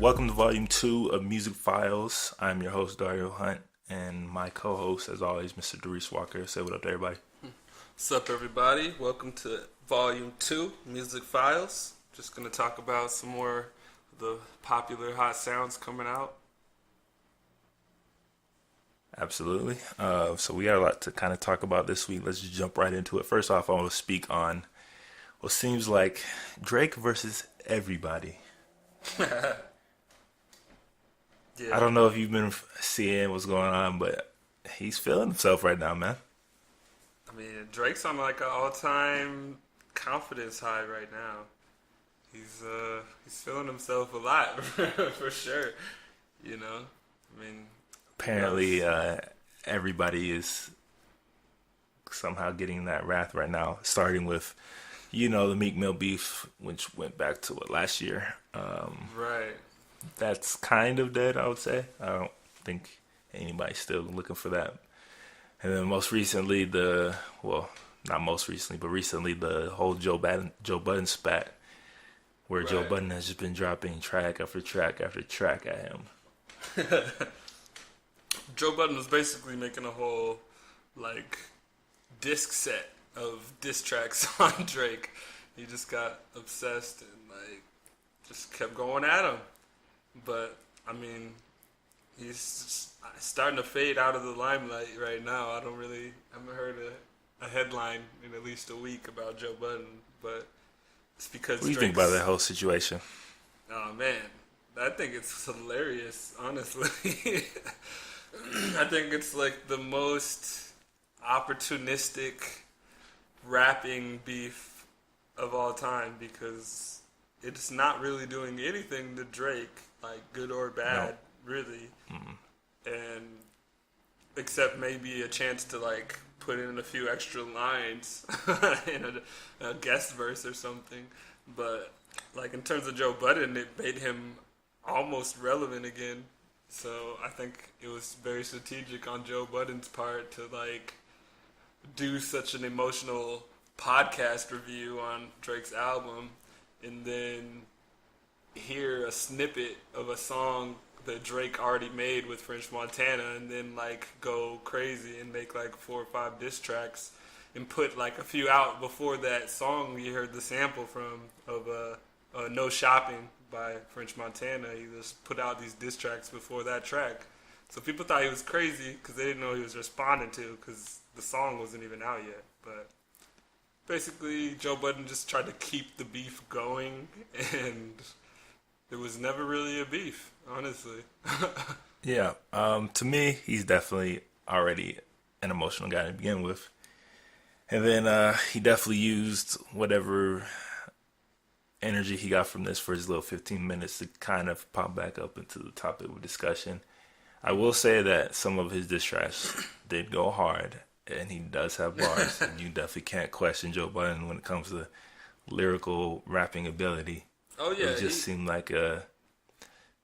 welcome to Volume 2 of Musicphiles. I'm your host, Dario Hunt, and my co-host, as always, Mr. Doris Walker. Say what up to everybody. What's up, everybody? Welcome to Volume 2, Musicphiles. Just going to talk about some more of the popular hot sounds coming out. Absolutely. So we got a lot to kind of talk about this week. Let's just jump right into it. First off, I want to speak on what seems like Drake versus everybody. Yeah. I don't know if you've been seeing what's going on, but he's feeling himself right now, man. I mean, Drake's on like an all-time confidence high right now. He's feeling himself a lot for sure. You know, I mean, apparently everybody is somehow getting that wrath right now, starting with, the Meek Mill beef, which went back to last year. Right. That's kind of dead, I would say. I don't think anybody's still looking for that. And then most recently, not most recently, but recently, the whole Joe Budden spat, where Right. Joe Budden has just been dropping track after track after track at him. Joe Budden was basically making a whole, disc set of diss tracks on Drake. He just got obsessed and, just kept going at him. But, I mean, he's just starting to fade out of the limelight right now. I haven't heard a headline in at least a week about Joe Budden, but it's because What do you think about that whole situation? Oh, man. I think it's hilarious, honestly. I think it's the most opportunistic rapping beef of all time because it's not really doing anything to Drake, good or bad, really. Mm-hmm. And except maybe a chance to put in a few extra lines in a guest verse or something. But in terms of Joe Budden, it made him almost relevant again. So I think it was very strategic on Joe Budden's part to do such an emotional podcast review on Drake's album and then hear a snippet of a song that Drake already made with French Montana and then go crazy and make 4 or 5 diss tracks and put a few out before that song you heard the sample from of No Shopping by French Montana. He just put out these diss tracks before that track. So people thought he was crazy because they didn't know he was responding to because the song wasn't even out yet. But basically, Joe Budden just tried to keep the beef going, and it was never really a beef, honestly. Yeah, to me, he's definitely already an emotional guy to begin with. And then he definitely used whatever energy he got from this for his little 15 minutes to kind of pop back up into the topic of discussion. I will say that some of his diss tracks did go hard, and he does have bars, and you definitely can't question Joe Budden when it comes to lyrical rapping ability. Oh, yeah. It just seemed like a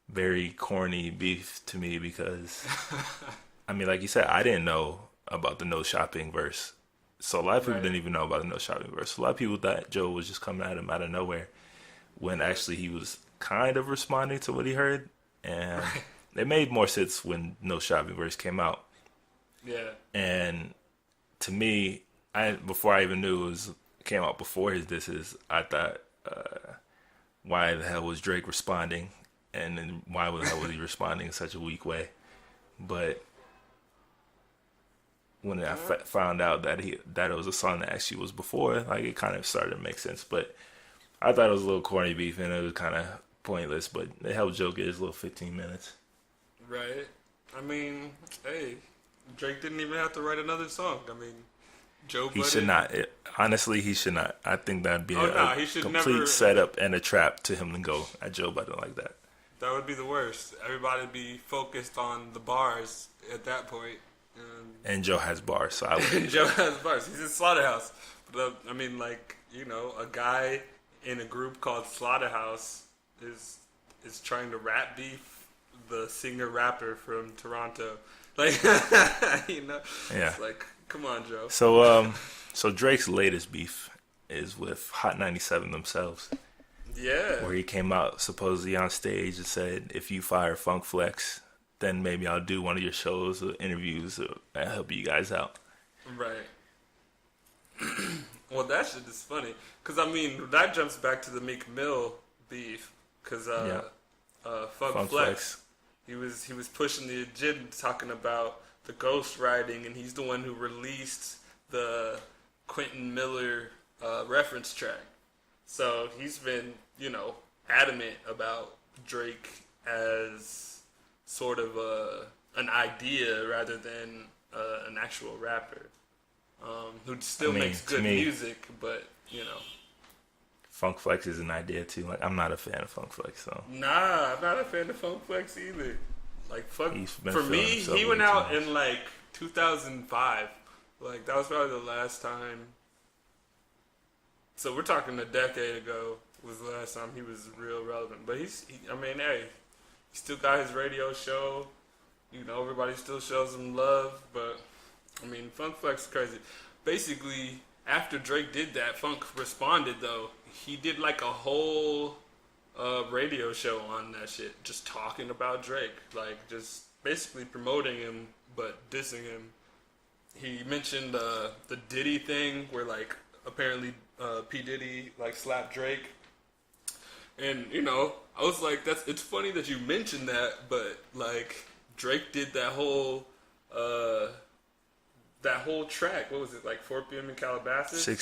very corny beef to me because, I mean, like you said, I didn't know about the No Shopping verse. So a lot of people didn't even know about the No Shopping verse. A lot of people thought Joe was just coming at him out of nowhere when actually he was kind of responding to what he heard. And it made more sense when No Shopping verse came out. Yeah. And to me, before I even knew it came out before his disses, I thought, why the hell was Drake responding? And then why the hell was he responding in such a weak way? But when I found out that it was a song that actually was before, it kind of started to make sense. But I thought it was a little corny beef and it was kind of pointless. But it helped Joe get his little 15 minutes. Right. I mean, hey, Drake didn't even have to write another song. I mean, Joe Budden. He should not. Honestly, he should not. I think that'd be a complete setup and a trap to him to go at Joe Budden like that. That would be the worst. Everybody would be focused on the bars at that point. And Joe has bars, so I would. And Joe has bars. He's in Slaughterhouse. But, I mean, a guy in a group called Slaughterhouse is trying to rap beef the singer-rapper from Toronto. Yeah. It's come on, Joe. So Drake's latest beef is with Hot 97 themselves. Yeah. where he came out supposedly on stage and said, "If you fire Funk Flex, then maybe I'll do one of your shows or interviews or help you guys out." Right. Well, that shit is funny. Because, I mean, that jumps back to the Meek Mill beef. Because Funk Flex, he was pushing the agenda talking about the ghostwriting, and he's the one who released the Quentin Miller reference track. So he's been, adamant about Drake as sort of an idea rather than an actual rapper. Who still makes good music, but Funk Flex is an idea too. Like, I'm not a fan of Funk Flex, so. Nah, I'm not a fan of Funk Flex either. Like, for me, he went out out in like 2005. Like, that was probably the last time. So we're talking a decade ago was the last time he was real relevant. But he still got his radio show. Everybody still shows him love, but. Funk Flex is crazy. Basically, after Drake did that, Funk responded, though. He did like a whole radio show on that shit, just talking about Drake. Like, just basically promoting him, but dissing him. He mentioned the Diddy thing, where, like, apparently P. Diddy, like, slapped Drake. And, I was like, it's funny that you mentioned that, but, like, Drake did that whole track. What was it, like 4 p.m. in Calabasas? 4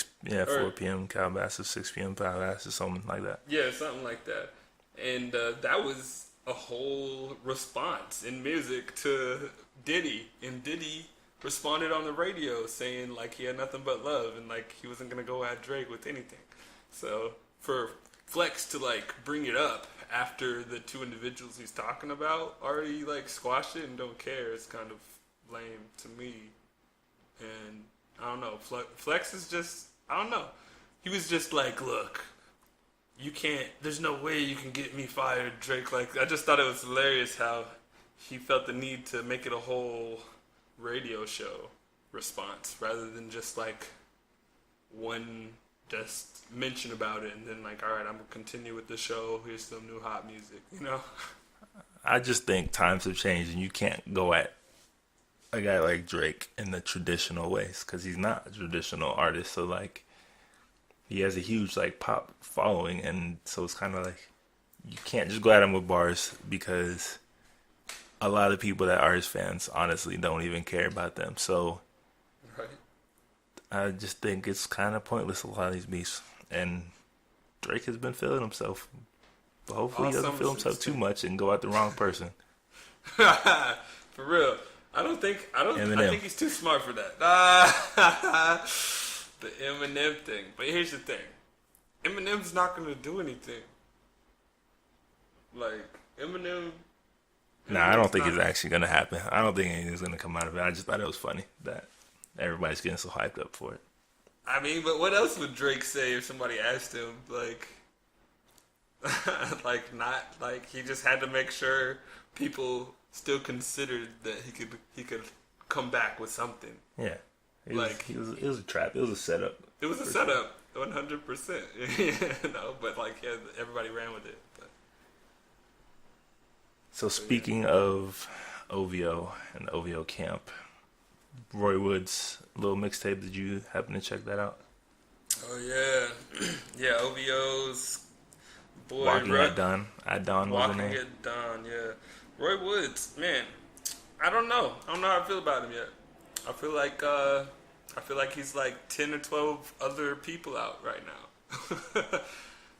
p.m. in Calabasas, 6 p.m. Calabasas, something like that. Yeah, something like that. And that was a whole response in music to Diddy. And Diddy responded on the radio saying, like, he had nothing but love and, like, he wasn't going to go at Drake with anything. So for Flex to, like, bring it up after the two individuals he's talking about already, like, squashed it and don't care, it's kind of lame to me. And I don't know, Flex is just, I don't know. He was just like, look, there's no way you can get me fired, Drake. Like, I just thought it was hilarious how he felt the need to make it a whole radio show response rather than just like one just mention about it and then like, all right, I'm going to continue with the show. Here's some new hot music, I just think times have changed and you can't go at a guy like Drake in the traditional ways because he's not a traditional artist. So like he has a huge like pop following, and so it's kind of like you can't just go at him with bars because a lot of people that are his fans honestly don't even care about them. So right. I just think it's kind of pointless, a lot of these beefs. And Drake has been feeling himself, but hopefully he doesn't feel himself too much and go at the wrong person. For real. I think he's too smart for that. The Eminem thing. But here's the thing. Eminem's not going to do anything. Like, Eminem... Nah, I don't think it's actually going to happen. I don't think anything's going to come out of it. I just thought it was funny that everybody's getting so hyped up for it. I mean, but what else would Drake say if somebody asked him? Like, he just had to make sure people still considered that he could come back with something. Yeah, it was a trap. It was a setup. It was a setup, 100%. But like, yeah, everybody ran with it. But. So speaking of OVO and the OVO camp, Roy Wood's little mixtape, did you happen to check that out? Oh yeah, yeah, OVO's boy. Walking at Dawn. At Dawn was the name. Walking at Dawn, yeah. Roy Woods, man, I don't know how I feel about him yet. I feel like he's like 10 or 12 other people out right now.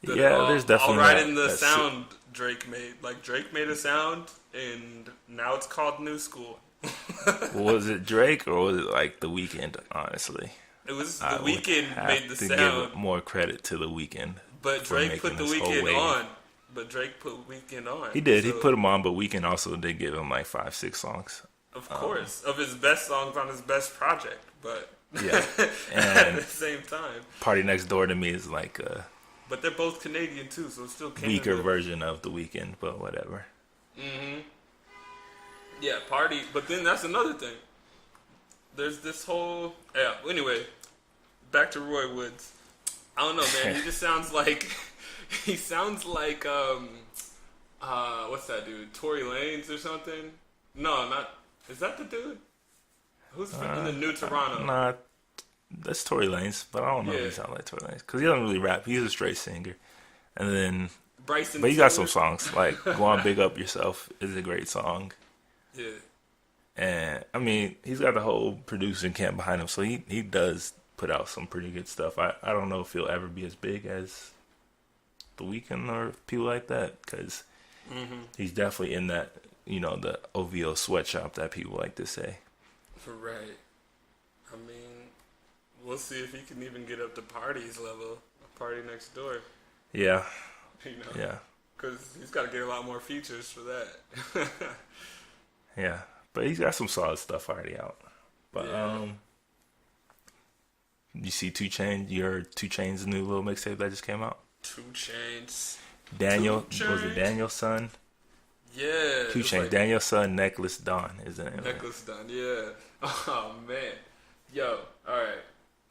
Yeah, there's definitely all right in the sound Drake made. Like, Drake made a sound, and now it's called New School. Was it Drake or was it like The Weeknd? Honestly, it was The Weeknd made the sound. Give more credit to The Weeknd, but Drake put The Weeknd on. But Drake put Weeknd on. He did. So, he put him on, but Weeknd also did give him like 5-6 songs. Of course, of his best songs on his best project. But yeah, and at the same time, Party Next Door to me is like but they're both Canadian too, so it's still Canada. Weaker version of The Weeknd, but whatever. Mhm. Yeah, Party. But then that's another thing. There's this whole Anyway, back to Roy Woods. I don't know, man. He just sounds like he sounds like what's that dude? Tory Lanez or something? No, not. Is that the dude? Who's in the New Toronto? Nah, that's Tory Lanez, but I don't know if he sounds like Tory Lanez because he doesn't really rap. He's a straight singer, and then Bryson. but he got some songs like "Go On Big Up Yourself" is a great song. Yeah. And I mean, he's got the whole producing camp behind him, so he does put out some pretty good stuff. I don't know if he'll ever be as big as The Weeknd or people like that, because he's definitely in that, the OVO sweatshop that people like to say. Right. I mean, we'll see if he can even get up to Party's level. Party Next Door. Yeah. Yeah. Because he's got to get a lot more features for that. Yeah. But he's got some solid stuff already out. But you see 2 Chainz, your 2 Chainz new little mixtape that just came out? 2 Chainz. Daniel, was it Daniel's son? Yeah. 2 Chainz, like Daniel's son, Necklace Dawn is the name. Necklace Dawn, yeah. Oh man. Yo, alright.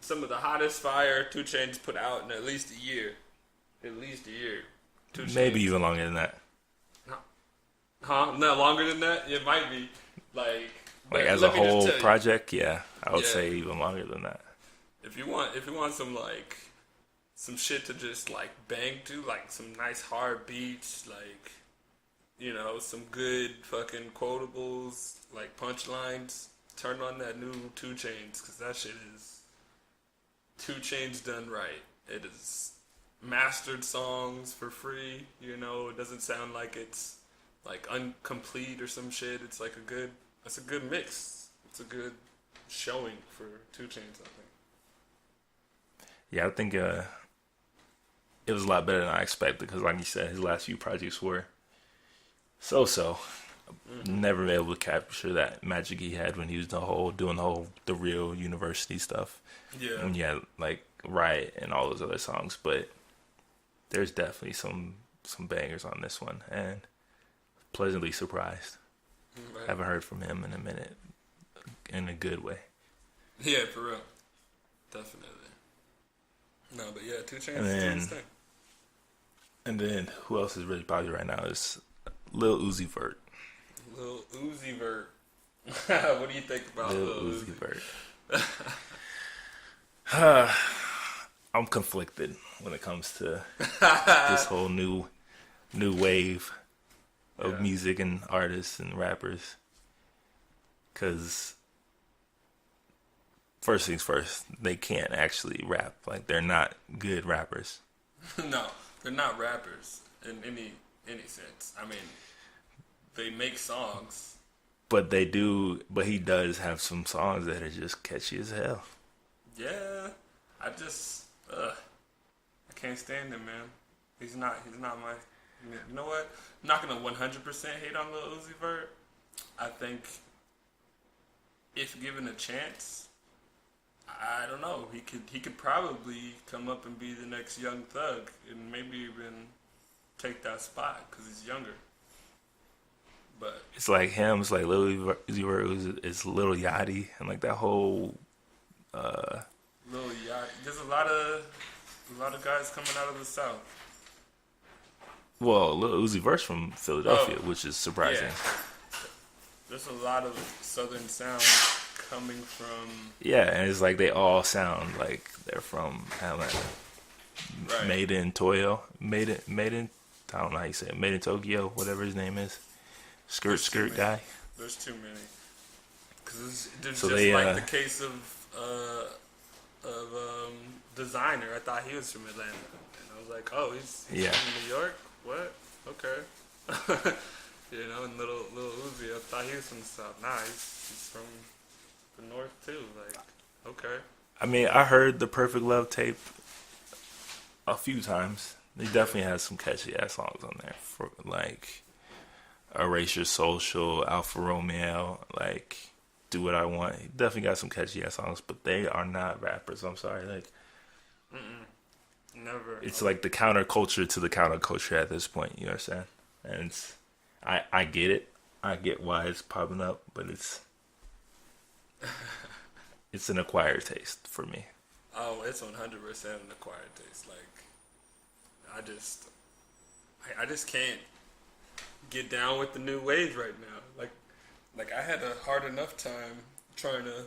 Some of the hottest fire 2 Chainz put out in at least a year. At least a year. 2 Chainz. Maybe even longer than that. Huh? Not longer than that? It might be. Like as a whole project, yeah. I would say even longer than that. If you want some shit to just like bang to, like some nice hard beats, like some good fucking quotables, like punchlines, turn on that new 2 Chainz, because that shit is 2 Chainz done right. It is mastered songs for free. It doesn't sound like it's like incomplete or some shit. It's like it's a good mix. It's a good showing for 2 Chainz, I think. Yeah, I think it was a lot better than I expected, because like you said, his last few projects were so. Never been able to capture that magic he had when he was doing the real university stuff. Yeah. When you had like Riot and all those other songs, but there's definitely some bangers on this one, and pleasantly surprised. Right. Haven't heard from him in a minute, in a good way. Yeah, for real. Definitely. No, but yeah, 2 Chainz is doing his thing. And then who else is really popular right now is Lil Uzi Vert. Lil Uzi Vert. What do you think about Lil Uzi Vert? I'm conflicted when it comes to this whole new wave of music and artists and rappers. Because first things first, they can't actually rap. Like, they're not good rappers. No, they're not rappers in any sense. I mean, they make songs. But he does have some songs that are just catchy as hell. Yeah. I can't stand him, man. He's not my... You know what? I'm not going to 100% hate on Lil Uzi Vert. I think if given a chance, I don't know. He could probably come up and be the next Young Thug and maybe even take that spot because he's younger. But it's like him. It's like Lil Uzi Vert is Lil Yachty, and like that whole. Lil Yachty. There's a lot of guys coming out of the South. Well, Lil Uzi Vert's from Philadelphia, which is surprising. Yeah. There's a lot of Southern sound coming from... Yeah, and it's like they all sound like they're from Atlanta. Right. Made in Toyo. Made in... I don't know how you say it. Made in Tokyo, whatever his name is. Skirt guy. There's too many. Because there's so just they, like the case of Designer. I thought he was from Atlanta. And I was like, oh, he's from New York? What? Okay. And little Uzi, I thought he was from the South. Nah, he's from the North too. Like, okay. I mean, I heard the Perfect Love tape a few times. He definitely has some catchy ass songs on there, for like Erasure Social, Alfa Romeo, like Do What I Want. He definitely got some catchy ass songs, but they are not rappers. I'm sorry, like. Never. It's like the counterculture to the counterculture at this point. You understand? And I get it. I get why it's popping up, but it's an acquired taste for me. Oh, it's 100% an acquired taste. Like, I just can't get down with the new wave right now. Like I had a hard enough time trying to,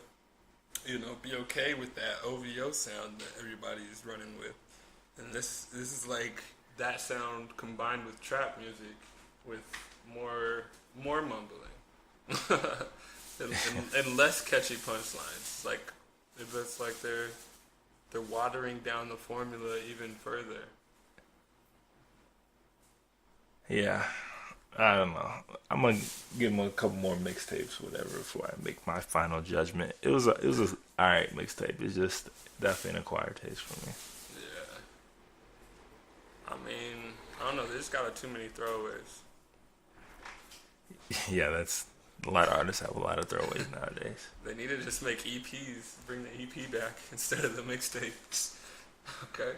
be okay with that OVO sound that everybody's running with, and this is like that sound combined with trap music with more mumbling and less catchy punchlines. Like it's like they're watering down the formula even further. Yeah, I don't know. I'm gonna give him a couple more mixtapes, whatever, before I make my final judgment. It was a alright mixtape. It's just definitely an acquired taste for me. Yeah. I mean, I don't know. They just got too many throwaways. Yeah, that's a lot of artists have a lot of throwaways nowadays. They need to just make EPs. Bring the EP back instead of the mixtapes. Okay.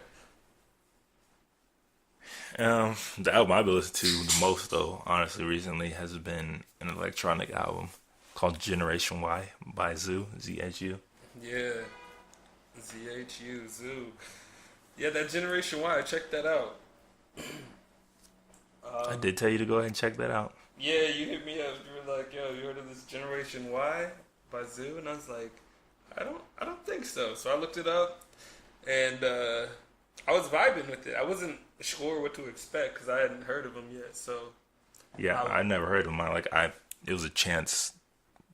The album I've been listening to the most, though, honestly, recently has been an electronic album called Generation Y by Zoo, ZHU. Yeah. ZHU, Zoo. Yeah, that Generation Y, check that out. I did tell you to go ahead and check that out. Yeah, you hit me up. You were like, "Yo, you heard of this Generation Y by Zoo?" And I was like, "I don't think so." So I looked it up, and I was vibing with it. I wasn't sure what to expect because I hadn't heard of him yet. So yeah, I never heard of him. It was a chance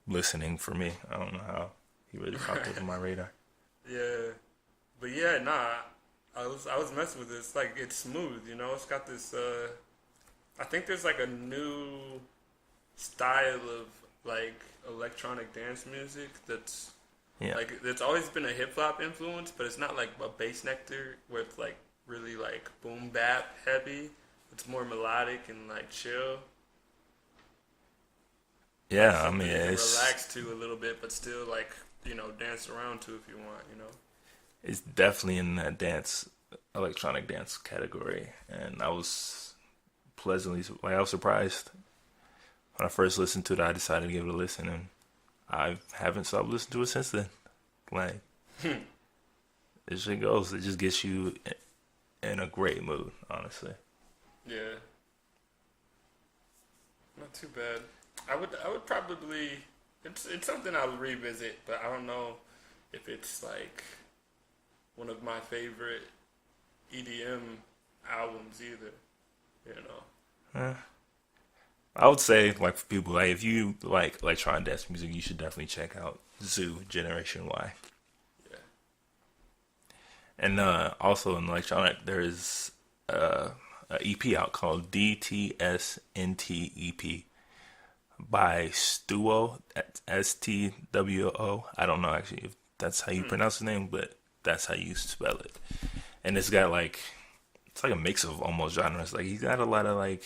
listening for me. I don't know how he really popped up on my radar. Yeah, but yeah, nah. I was messing with it. It's like it's smooth, It's got this. I think there's like a new style of like electronic dance music that's like it's always been a hip hop influence, but it's not like a bass nectar where it's like really like boom bap heavy. It's more melodic and like chill. Yeah, like I mean, it's relax to a little bit, but still like dance around to if you want. It's definitely in that electronic dance category, and I was I was surprised when I first listened to it. I decided to give it a listen, and I haven't stopped listening to it since then. Like, it just goes. It just gets you in a great mood, honestly. Yeah, not too bad. I would probably. It's something I'll revisit, but I don't know if it's like one of my favorite EDM albums either. I would say, like, for people, like, if you like electronic dance music, you should definitely check out Zoo Generation Y. Yeah. And also in electronic, there's a EP out called DTSNT EP by Stwo, STWO. I don't know actually if that's how you pronounce the name, but that's how you spell it. And it's got like, it's like a mix of almost genres. Like, he's got a lot of like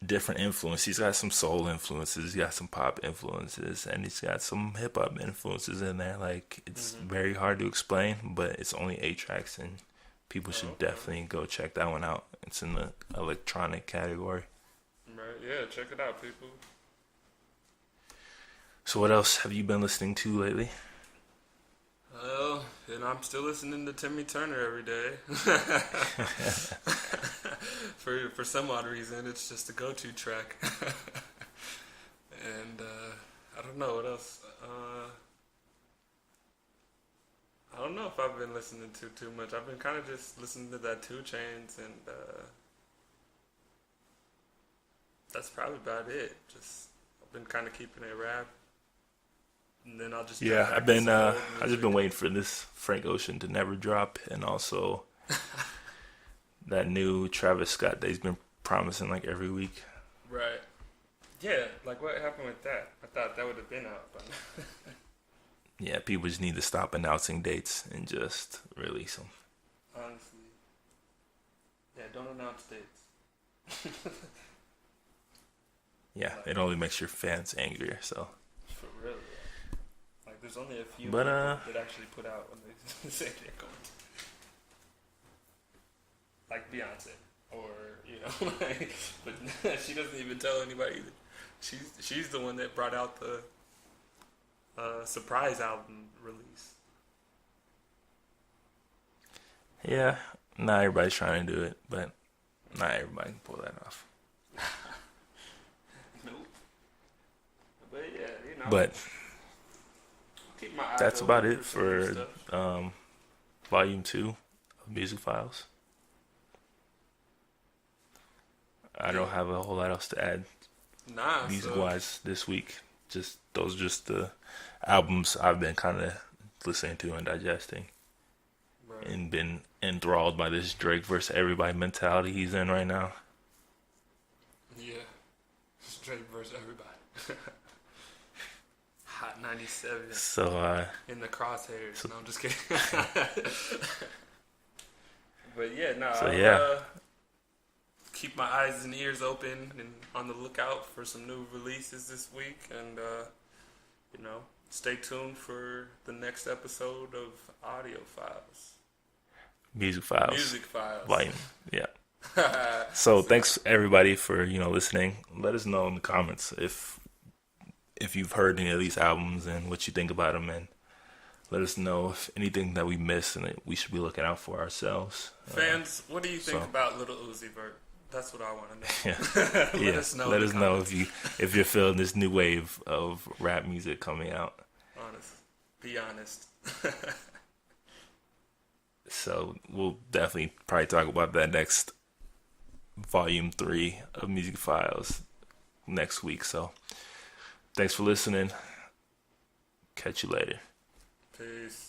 different influences. He's got some soul influences, he's got some pop influences, and he's got some hip hop influences in there. Like, it's very hard to explain, but it's only 8 tracks, and people should definitely go check that one out. It's in the electronic category. Right, yeah, check it out, people. So what else have you been listening to lately? Well, I'm still listening to Timmy Turner every day. For some odd reason, it's just a go-to track. And I don't know what else. I don't know if I've been listening to too much. I've been kind of just listening to that 2 Chainz, and that's probably about it. I've been kind of keeping it rap. And then I'll just I've just been waiting for this Frank Ocean to never drop, and also that new Travis Scott that he's been promising like every week. Right. Yeah, like what happened with that? I thought that would have been out, but yeah, people just need to stop announcing dates and just release them. Honestly, yeah, don't announce dates. Yeah, it only makes your fans angrier. So for real. Like, there's only a few but, people that actually put out when they say they're going to. Like Beyonce. Or, like, but she doesn't even tell anybody either. She's the one that brought out the surprise album release. yeah, Not everybody's trying to do it, but not everybody can pull that off. Nope. But yeah, you know. But Keep my eyes that's open about it some new for stuff. volume 2 of Music Files. I don't have a whole lot else to add Nah, music so wise this week. Just those are just the albums I've been kind of listening to and digesting, right. and been enthralled by this Drake versus everybody mentality he's in right now. Yeah, straight versus everybody. Hot 97 So in the crosshairs. No, I'm just kidding. But yeah, no. So, I'll, yeah. keep my eyes and ears open and on the lookout for some new releases this week, and you know, stay tuned for the next episode of Audio Files. Music Files. Music Files. Volume. Yeah. So thanks everybody for listening. Let us know in the comments if you've heard any of these albums and what you think about them, and let us know if anything that we missed and that we should be looking out for ourselves. Fans, what do you think so- about Lil Uzi Vert? That's what I want to know. Yeah. Let us know. Let in us the know comments. if you're feeling this new wave of rap music coming out. Be honest. So we'll definitely probably talk about that next volume 3 of Music Files next week. So thanks for listening. Catch you later. Peace.